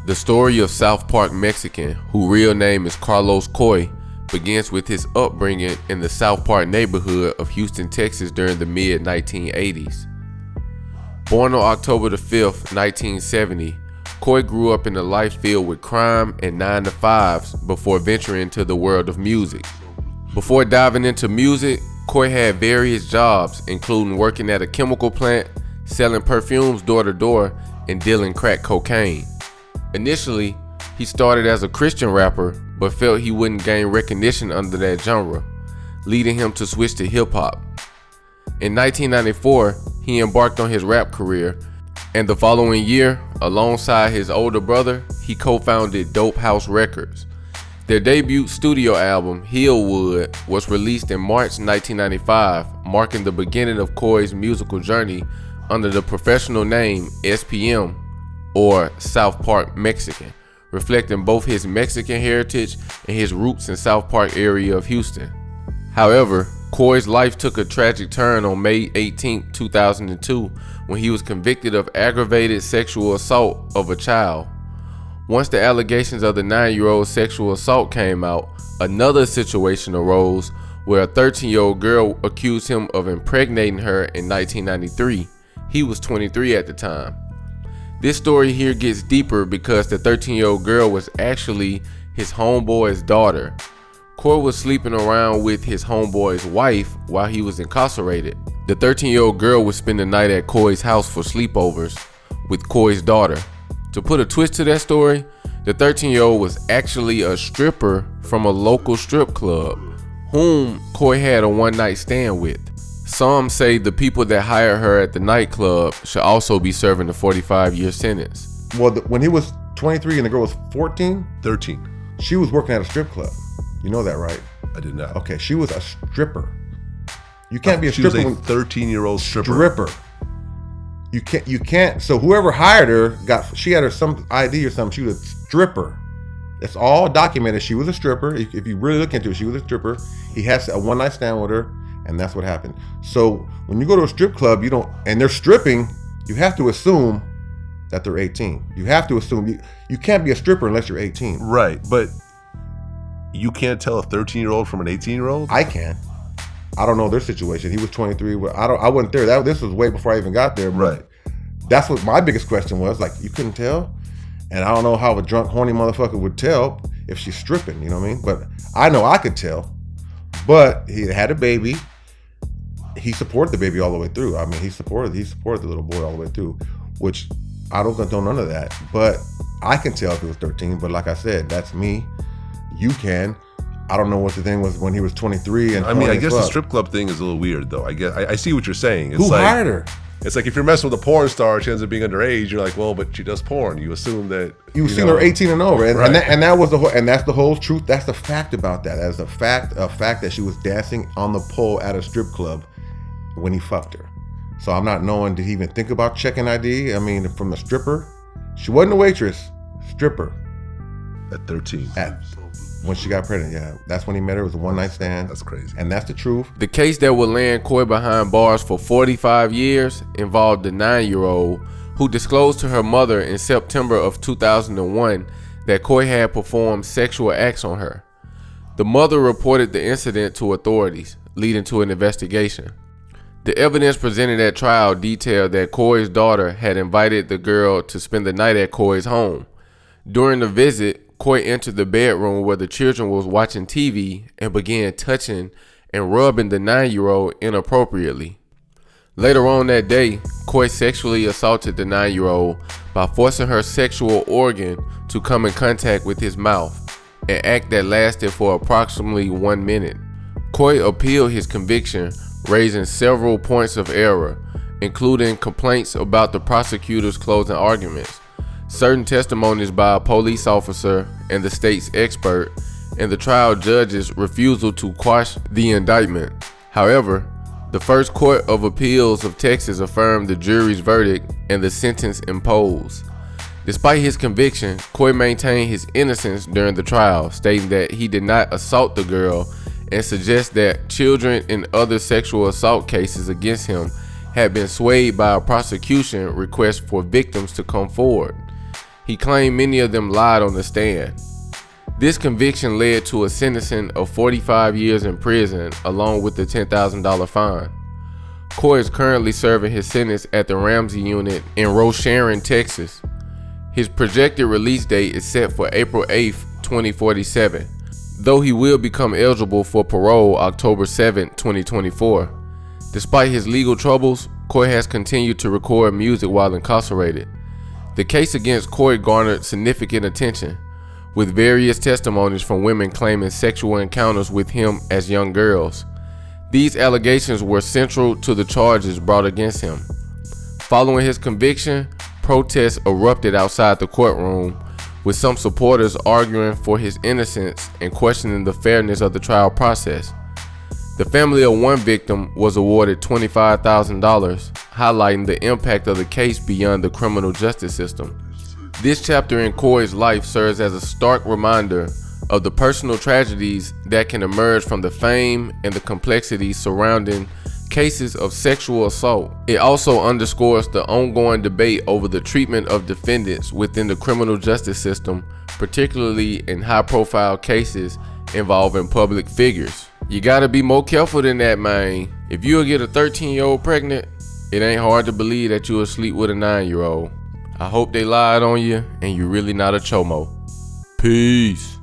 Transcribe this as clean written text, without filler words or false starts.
The story of South Park Mexican, whose real name is Carlos Coy, begins with his upbringing in the South Park neighborhood of Houston, Texas during the mid-1980s. Born on October the 5th, 1970, Coy grew up in a life filled with crime and 9-to-5s before venturing into the world of music. Before diving into music, Coy had various jobs, including working at a chemical plant, selling perfumes door to door, and dealing crack cocaine. Initially, he started as a Christian rapper, but felt he wouldn't gain recognition under that genre, leading him to switch to hip-hop. In 1994, he embarked on his rap career, and the following year, alongside his older brother, he co-founded Dope House Records. Their debut studio album, Hillwood, was released in March 1995, marking the beginning of Coy's musical journey under the professional name SPM, or South Park Mexican, reflecting both his Mexican heritage and his roots in South Park area of Houston. However, Coy's life took a tragic turn on May 18, 2002, when he was convicted of aggravated sexual assault of a child. Once the allegations of the 9-year-old sexual assault came out, another situation arose where a 13-year-old girl accused him of impregnating her in 1993. He was 23 at the time. This story here gets deeper because the 13-year-old girl was actually his homeboy's daughter. Coy was sleeping around with his homeboy's wife while he was incarcerated. The 13-year-old girl would spend the night at Coy's house for sleepovers with Coy's daughter. To put a twist to that story, the 13-year-old was actually a stripper from a local strip club, whom Coy had a one-night stand with. Some say the people that hired her at the nightclub should also be serving a 45-year sentence. Well, when he was 23 and the girl was 14? 13. She was working at a strip club. You know that, right? I did not. Okay, she was a stripper. You can't be a stripper. She was a 13-year-old stripper. You can't. So whoever hired her she had her some ID or something. She was a stripper. It's all documented. She was a stripper. If you really look into it, she was a stripper. He has a one-night stand with her, and that's what happened. So when you go to a strip club, and they're stripping, you have to assume that they're 18. You have to assume you can't be a stripper unless you're 18. Right, but you can't tell a 13-year-old from an 18-year-old? I can. I don't know their situation. He was 23. I wasn't there. This was way before I even got there. Right. That's what my biggest question was. Like, you couldn't tell? And I don't know how a drunk, horny motherfucker would tell if she's stripping, you know what I mean? But I know I could tell. But he had a baby. He supported the baby all the way through. I mean, he supported the little boy all the way through, which I don't condone none of that. But I can tell if he was 13. But like I said, that's me. You can. I don't know what the thing was when he was 23. And I mean, I guess the strip club thing is a little weird, though. I see what you're saying. Who hired her? It's like if you're messing with a porn star, she ends up being underage. You're like, well, but she does porn. You assume that you assume they're 18 and over, and, right. and that was the whole, and that's the whole truth. That's the fact about that. That's a fact that she was dancing on the pole at a strip club when he fucked her. So I'm not knowing, did he even think about checking ID? I mean, from the stripper, she wasn't a waitress, stripper. At 13. When she got pregnant, yeah. That's when he met her. It was a one-night stand. That's crazy. And that's the truth. The case that would land Coy behind bars for 45 years involved the 9-year-old who disclosed to her mother in September of 2001 that Coy had performed sexual acts on her. The mother reported the incident to authorities, leading to an investigation. The evidence presented at trial detailed that Coy's daughter had invited the girl to spend the night at Coy's home. During the visit, Coy entered the bedroom where the children was watching TV and began touching and rubbing the 9-year-old inappropriately. Later on that day, Coy sexually assaulted the 9-year-old by forcing her sexual organ to come in contact with his mouth, an act that lasted for approximately 1 minute. Coy appealed his conviction, raising several points of error, including complaints about the prosecutor's closing arguments, certain testimonies by a police officer and the state's expert, and the trial judge's refusal to quash the indictment. However, the First Court of Appeals of Texas affirmed the jury's verdict and the sentence imposed. Despite his conviction, Coy maintained his innocence during the trial, stating that he did not assault the girl and suggests that children in other sexual assault cases against him had been swayed by a prosecution request for victims to come forward. He claimed many of them lied on the stand. This conviction led to a sentencing of 45 years in prison along with the $10,000 fine. Coy is currently serving his sentence at the Ramsey Unit in Rosharon, Texas. His projected release date is set for April 8, 2047, though he will become eligible for parole October 7, 2024. Despite his legal troubles, Coy has continued to record music while incarcerated. The case against Coy garnered significant attention, with various testimonies from women claiming sexual encounters with him as young girls. These allegations were central to the charges brought against him. Following his conviction, protests erupted outside the courtroom, with some supporters arguing for his innocence and questioning the fairness of the trial process. The family of one victim was awarded $25,000, highlighting the impact of the case beyond the criminal justice system. This chapter in Coy's life serves as a stark reminder of the personal tragedies that can emerge from the fame and the complexities surrounding cases of sexual assault. It also underscores the ongoing debate over the treatment of defendants within the criminal justice system, particularly in high-profile cases involving public figures. You gotta be more careful than that, man. If you'll get a 13-year-old pregnant, it ain't hard to believe that you'll sleep with a 9-year-old. I hope they lied on you and you're really not a chomo. Peace.